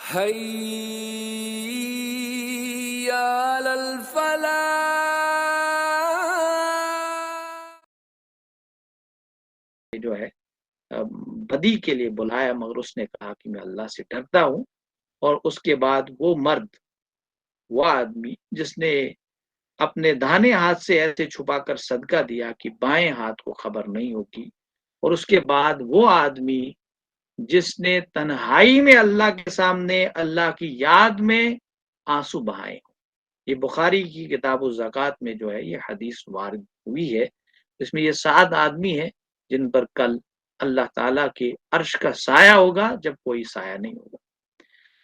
حي على الفلاح جو ہے بدی کے لیے بلایا، مگر اس نے کہا کہ میں اللہ سے ڈرتا ہوں۔ اور اس کے بعد وہ مرد، وہ آدمی جس نے اپنے داہنے ہاتھ سے ایسے چھپا کر صدقہ دیا کہ بائیں ہاتھ کو خبر نہیں ہوگی، اور اس کے بعد وہ آدمی جس نے تنہائی میں اللہ کے سامنے اللہ کی یاد میں آنسو بہائے۔ یہ بخاری کی کتاب الزکوٰۃ میں جو ہے یہ حدیث وارد ہوئی ہے، اس میں یہ 7 آدمی ہیں جن پر کل اللہ تعالیٰ کے عرش کا سایہ ہوگا جب کوئی سایہ نہیں ہوگا۔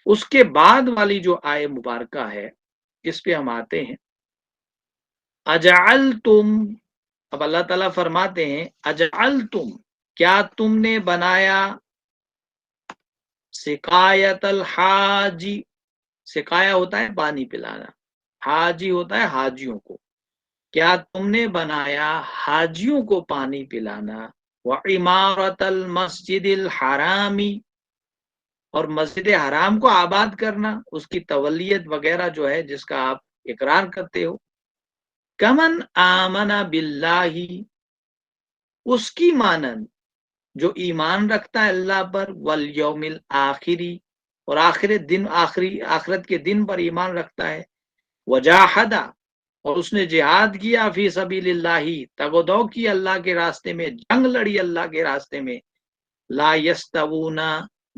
اس کے بعد والی جو آیت مبارکہ ہے اس پہ ہم آتے ہیں۔ اجعلتم، اب اللہ تعالیٰ فرماتے ہیں اجعلتم، کیا تم نے بنایا، سقایت الحاجی، سقایا ہوتا ہے پانی پلانا، حاجی ہوتا ہے حاجیوں کو، کیا تم نے بنایا حاجیوں کو پانی پلانا، وعمارت المسجد الحرامی، اور مسجد حرام کو آباد کرنا، اس کی تولیت وغیرہ جو ہے جس کا آپ اقرار کرتے ہو، کمن آمن باللہ، اس کی مانند جو ایمان رکھتا ہے اللہ پر، والیوم الآخری، اور آخرت کے دن پر ایمان رکھتا ہے، وجاہدہ، اور اس نے جہاد کیا، فی سبیل اللہ، تگ و دو کی اللہ کے راستے میں، جنگ لڑی اللہ کے راستے میں، لا یستوون،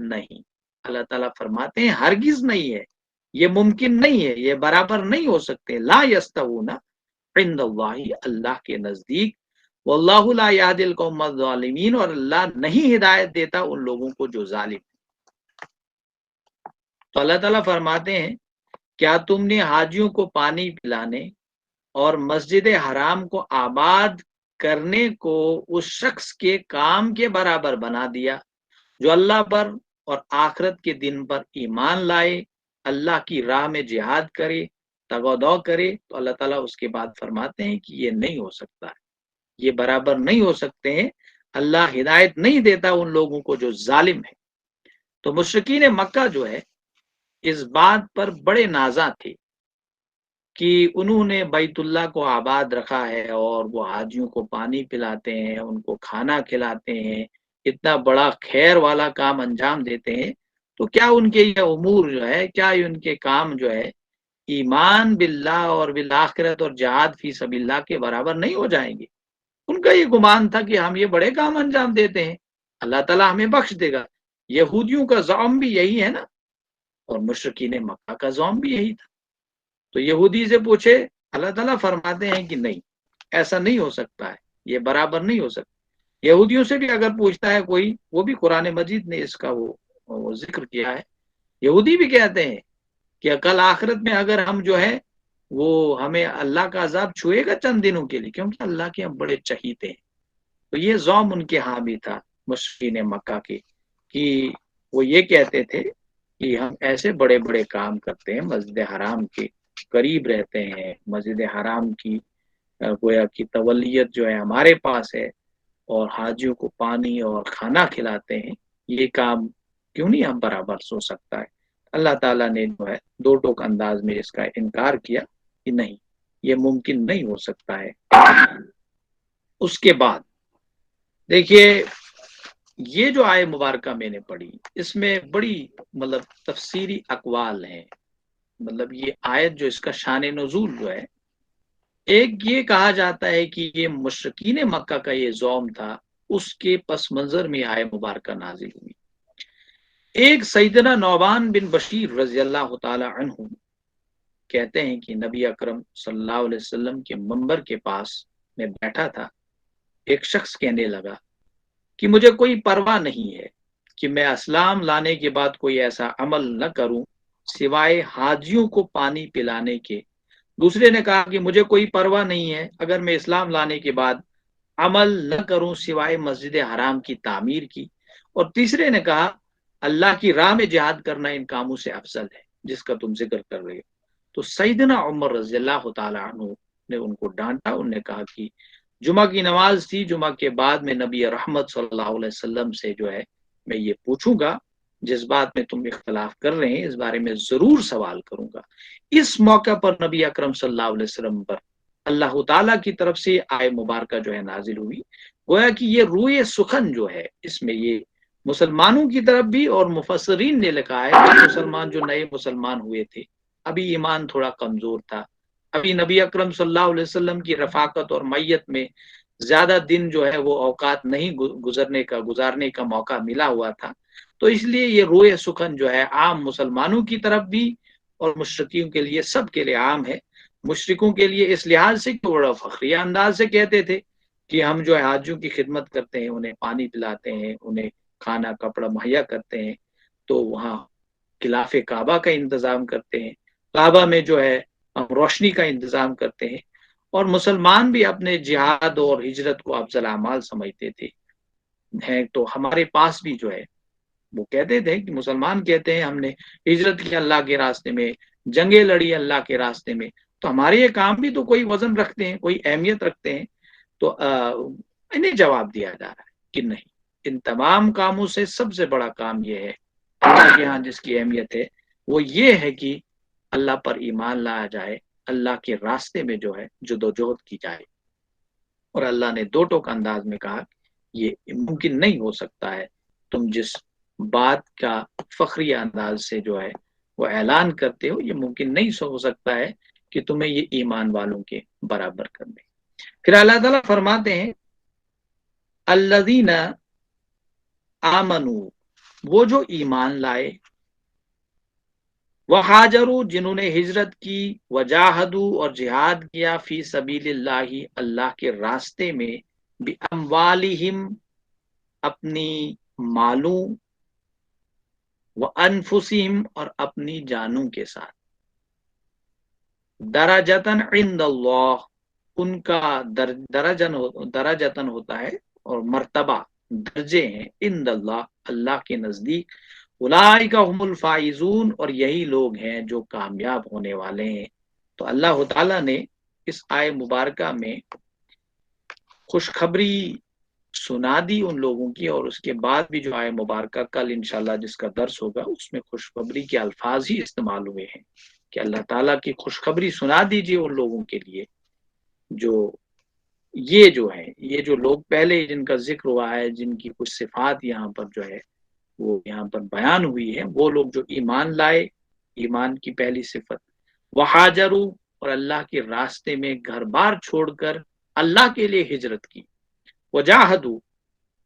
نہیں، اللہ تعالیٰ فرماتے ہیں ہرگز نہیں ہے، یہ ممکن نہیں ہے، یہ برابر نہیں ہو سکتے، لا یستوون عند اللہ، اللہ کے نزدیک، واللہ لا یہدی القوم الظالمین، اور اللہ نہیں ہدایت دیتا ان لوگوں کو جو ظالم۔ تو اللہ تعالیٰ فرماتے ہیں کیا تم نے حاجیوں کو پانی پلانے اور مسجد حرام کو آباد کرنے کو اس شخص کے کام کے برابر بنا دیا جو اللہ پر اور آخرت کے دن پر ایمان لائے، اللہ کی راہ میں جہاد کرے، تگ و دو کرے، تو اللہ تعالیٰ اس کے بعد فرماتے ہیں کہ یہ نہیں ہو سکتا ہے، یہ برابر نہیں ہو سکتے ہیں، اللہ ہدایت نہیں دیتا ان لوگوں کو جو ظالم ہے۔ تو مشرکین مکہ جو ہے اس بات پر بڑے نازاں تھے کہ انہوں نے بیت اللہ کو آباد رکھا ہے اور وہ حاجیوں کو پانی پلاتے ہیں، ان کو کھانا کھلاتے ہیں، اتنا بڑا خیر والا کام انجام دیتے ہیں، تو کیا ان کے یہ امور جو ہے، کیا ان کے کام جو ہے ایمان باللہ اور بالآخرت اور جہاد فی سبیل اللہ کے برابر نہیں ہو جائیں گے؟ ان کا یہ گمان تھا کہ ہم یہ بڑے کام انجام دیتے ہیں، اللہ تعالیٰ ہمیں بخش دے گا۔ یہودیوں کا زعم بھی یہی ہے نا، اور مشرکین مکہ کا زعم بھی یہی تھا۔ تو یہودی سے پوچھے، اللہ تعالیٰ فرماتے ہیں کہ نہیں، ایسا نہیں ہو سکتا ہے، یہ برابر نہیں ہو سکتا۔ یہودیوں سے بھی اگر پوچھتا ہے کوئی، وہ بھی قرآن مجید نے اس کا وہ ذکر کیا ہے، یہودی بھی کہتے ہیں کہ کل آخرت میں اگر ہم جو ہے وہ ہمیں اللہ کا عذاب چھوئے گا چند دنوں کے لیے، کیونکہ اللہ کے ہم بڑے چہیتے ہیں۔ تو یہ زوم ان کے ہاں بھی تھا مشرکین مکہ کے، کہ وہ یہ کہتے تھے کہ ہم ایسے بڑے بڑے کام کرتے ہیں، مسجد حرام کے قریب رہتے ہیں، مسجد حرام کی گویا کی تولیت جو ہے ہمارے پاس ہے، اور حاجیوں کو پانی اور کھانا کھلاتے ہیں، یہ کام کیوں نہیں ہم برابر سو سکتا ہے؟ اللہ تعالیٰ نے جو ہے دو ٹوک انداز میں اس کا انکار کیا کہ نہیں، یہ ممکن نہیں ہو سکتا ہے۔ اس کے بعد دیکھیے یہ جو آیت مبارکہ میں نے پڑھی، اس میں بڑی تفسیری اقوال ہیں، یہ آیت جو اس کا شان نزول جو ہے، ایک یہ کہا جاتا ہے کہ یہ مشرکین مکہ کا یہ زوم تھا، اس کے پس منظر میں آیت مبارکہ نازل ہوئی۔ ایک سیدنا نعمان بن بشیر رضی اللہ تعالی عنہ کہتے ہیں کہ نبی اکرم صلی اللہ علیہ وسلم کے منبر کے پاس میں بیٹھا تھا، ایک شخص کہنے لگا کہ مجھے کوئی پرواہ نہیں ہے کہ میں اسلام لانے کے بعد کوئی ایسا عمل نہ کروں سوائے حاجیوں کو پانی پلانے کے۔ دوسرے نے کہا کہ مجھے کوئی پرواہ نہیں ہے اگر میں اسلام لانے کے بعد عمل نہ کروں سوائے مسجد حرام کی تعمیر کی، اور تیسرے نے کہا اللہ کی راہ میں جہاد کرنا ان کاموں سے افضل ہے جس کا تم ذکر کر رہے ہو۔ تو سیدنا عمر رضی اللہ تعالی عنہ نے ان کو ڈانٹا، انہوں نے کہا کہ جمعہ کی نماز تھی، جمعہ کے بعد میں نبی رحمت صلی اللہ علیہ وسلم سے جو ہے میں یہ پوچھوں گا جس بات میں تم اختلاف کر رہے ہیں اس بارے میں ضرور سوال کروں گا۔ اس موقع پر نبی اکرم صلی اللہ علیہ وسلم پر اللہ تعالیٰ کی طرف سے آئے مبارکہ جو ہے نازل ہوئی، گویا کہ یہ روئے سخن جو ہے اس میں یہ مسلمانوں کی طرف بھی، اور مفسرین نے لکھا ہے کہ مسلمان جو نئے مسلمان ہوئے تھے، ابھی ایمان تھوڑا کمزور تھا، ابھی نبی اکرم صلی اللہ علیہ وسلم کی رفاقت اور میت میں زیادہ دن جو ہے وہ اوقات نہیں گزارنے کا موقع ملا ہوا تھا، تو اس لیے یہ روئے سخن جو ہے عام مسلمانوں کی طرف بھی اور مشرکین کے لیے، سب کے لیے عام ہے۔ مشرکوں کے لیے اس لحاظ سے کہ بڑا فخریہ انداز سے کہتے تھے کہ ہم جو ہے حاجیوں کی خدمت کرتے ہیں، انہیں پانی پلاتے ہیں، انہیں کھانا کپڑا مہیا کرتے ہیں، تو وہاں خلاف کعبہ کا انتظام کرتے ہیں، کعبہ میں جو ہے ہم روشنی کا انتظام کرتے ہیں، اور مسلمان بھی اپنے جہاد اور ہجرت کو افضل اعمال سمجھتے تھے ہیں۔ تو ہمارے پاس بھی جو ہے وہ کہتے تھے کہ مسلمان کہتے ہیں ہم نے ہجرت کی اللہ کے راستے میں، جنگیں لڑی اللہ کے راستے میں، تو ہمارے یہ کام بھی تو کوئی وزن رکھتے ہیں، کوئی اہمیت رکھتے ہیں۔ تو انہیں جواب دیا جا رہا ہے کہ نہیں، ان تمام کاموں سے سب سے بڑا کام یہ ہے اللہ کے ہاں جس کی اہمیت ہے وہ یہ ہے کہ اللہ پر ایمان لایا جائے، اللہ کے راستے میں جو ہے جدوجہد کی جائے۔ اور اللہ نے دو ٹوک انداز میں کہا یہ ممکن نہیں ہو سکتا ہے، تم جس بات کا فخری انداز سے جو ہے وہ اعلان کرتے ہو، یہ ممکن نہیں ہو سکتا ہے کہ تمہیں یہ ایمان والوں کے برابر کر دے۔ پھر اللہ تعالیٰ فرماتے ہیں الذین آمنوا، وہ جو ایمان لائے، وہاجروا، جنہوں نے ہجرت کی، وجاہدوا، اور جہاد کیا، فی سبیل اللہ، اللہ کے راستے میں، باموالہم، اپنی مالوں، وانفسہم، اور اپنی جانوں کے ساتھ، درجتن عند اللہ، ان کا درجتن ہوتا ہے اور مرتبہ، درجے ہیں، عند اللہ، اللہ کے نزدیک، اولئک هم الفائزون، اور یہی لوگ ہیں جو کامیاب ہونے والے ہیں۔ تو اللہ تعالیٰ نے اس آئے مبارکہ میں خوشخبری سنا دی ان لوگوں کی، اور اس کے بعد بھی جو آئے مبارکہ کل انشاءاللہ جس کا درس ہوگا اس میں خوشخبری کے الفاظ ہی استعمال ہوئے ہیں کہ اللہ تعالیٰ کی خوشخبری سنا دیجیے ان لوگوں کے لیے جو یہ جو لوگ پہلے جن کا ذکر ہوا ہے، جن کی کچھ صفات یہاں پر جو ہے وہ یہاں پر بیان ہوئی ہے، وہ لوگ جو ایمان لائے، ایمان کی پہلی صفت، وہاجروا، اور اللہ کے راستے میں گھر بار چھوڑ کر اللہ کے لیے ہجرت کی، وجاہدوا،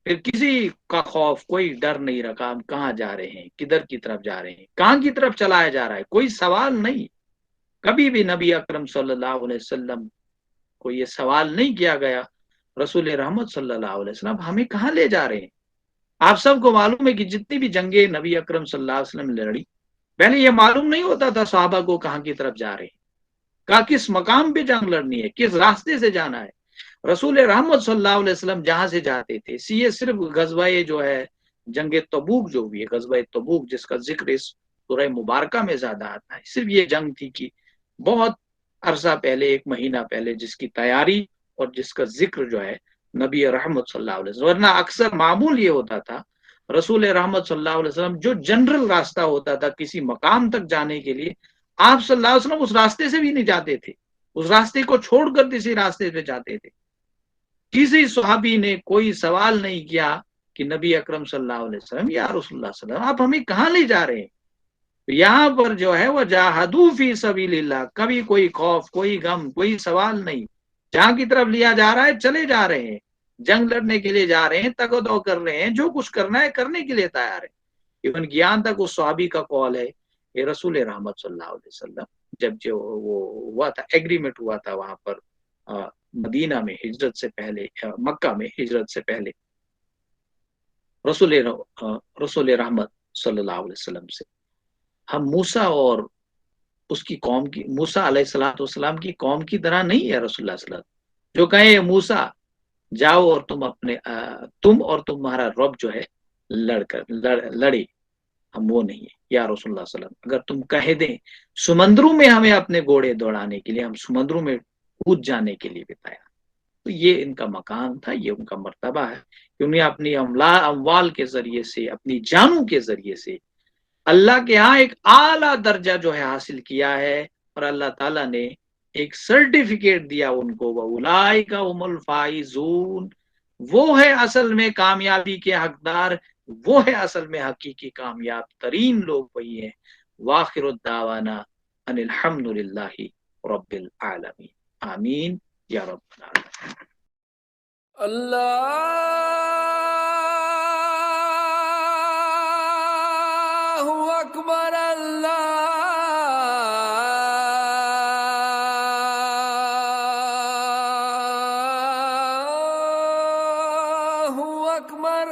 پھر کسی کا خوف، کوئی ڈر نہیں رکھا ہم کہاں جا رہے ہیں، کدھر کی طرف جا رہے ہیں، کہاں کی طرف چلایا جا رہا ہے، کوئی سوال نہیں۔ کبھی بھی نبی اکرم صلی اللہ علیہ وسلم کو یہ سوال نہیں کیا گیا رسول رحمت صلی اللہ علیہ وسلم ہمیں کہاں لے جا رہے ہیں۔ آپ سب کو معلوم ہے کہ جتنی بھی جنگیں نبی اکرم صلی اللہ علیہ وسلم نے لڑی، پہلے یہ معلوم نہیں ہوتا تھا صحابہ کو کہاں کی طرف جا رہے ہیں، کہاں کس مقام پہ جنگ لڑنی ہے، کس راستے سے جانا ہے۔ رسول رحمت صلی اللہ علیہ وسلم جہاں سے جاتے تھے، یہ صرف غزوہ جو ہے جنگ تبوک جو ہوئی ہے، غزوہ تبوک جس کا ذکر اس سورہ مبارکہ میں زیادہ آتا ہے، صرف یہ جنگ تھی کہ بہت عرصہ پہلے، 1 مہینہ پہلے، جس کی تیاری اور جس کا ذکر جو ہے نبی رحمت صلی اللہ علیہ وسلم، ورنہ اکثر معمول یہ ہوتا تھا رسول رحمت صلی اللہ علیہ وسلم جو جنرل راستہ ہوتا تھا کسی مقام تک جانے کے لیے، آپ صلی اللہ علیہ وسلم اس راستے سے بھی نہیں جاتے تھے، اس راستے کو چھوڑ کر کسی راستے پہ جاتے تھے۔ کسی صحابی نے کوئی سوال نہیں کیا کہ نبی اکرم صلی اللہ علیہ وسلم یا رسول اللہ صلی اللہ علیہ وسلم آپ ہمیں کہاں لے جا رہے ہیں۔ یہاں پر جو ہے وہ جاہدوا فی سبیل اللہ، کبھی کوئی خوف، کوئی غم، کوئی سوال نہیں، جہاں کی طرف لیا جا رہا ہے چلے جا رہے ہیں، جنگ لڑنے کے لیے جا رہے ہیں، تگ و دو کر رہے ہیں، جو کچھ کرنا ہے کرنے کے لیے تیار ہے۔ ایون یہاں تک اس صحابی کا قول ہے کہ رسول رحمت صلی اللہ علیہ وسلم جب جو وہ ہوا تھا، ایگریمنٹ ہوا تھا وہاں پر مدینہ میں ہجرت سے پہلے، مکہ میں ہجرت سے پہلے، رسول رحمت صلی اللہ علیہ وسلم سے ہم موسیٰ اور اس کی قوم کی، موسیٰ علیہ السلام کی قوم کی طرح نہیں ہے رسول اللہ صلی اللہ علیہ وسلم جو کہیں موسیٰ جاؤ اور تم اور تمہارا رب جو ہے لڑے، ہم وہ نہیں ہے یا رسول اللہ صلی اللہ علیہ وسلم۔ اگر تم کہہ دیں سمندروں میں ہمیں اپنے گھوڑے دوڑانے کے لیے، ہم سمندروں میں کود جانے کے لیے بھی تیار، تو یہ ان کا مقام تھا، یہ ان کا مرتبہ ہے کہ انہیں اپنی اموال کے ذریعے سے، اپنی جانوں کے ذریعے سے اللہ کے ہاں ایک اعلیٰ درجہ جو ہے حاصل کیا ہے، اور اللہ تعالیٰ نے ایک سرٹیفکیٹ دیا ان کو، وَأُولَٰئِکَ هُمُ الْفَائِزُونَ، وہ ہے اصل میں کامیابی کے حقدار، وہ ہے اصل میں حقیقی کامیاب ترین لوگ وہی ہیں۔ وآخر الدعوانا ان الحمد للہ رب العالمین، آمین یا رب العالمین۔ اللہ اکبر، اللہ اکبر۔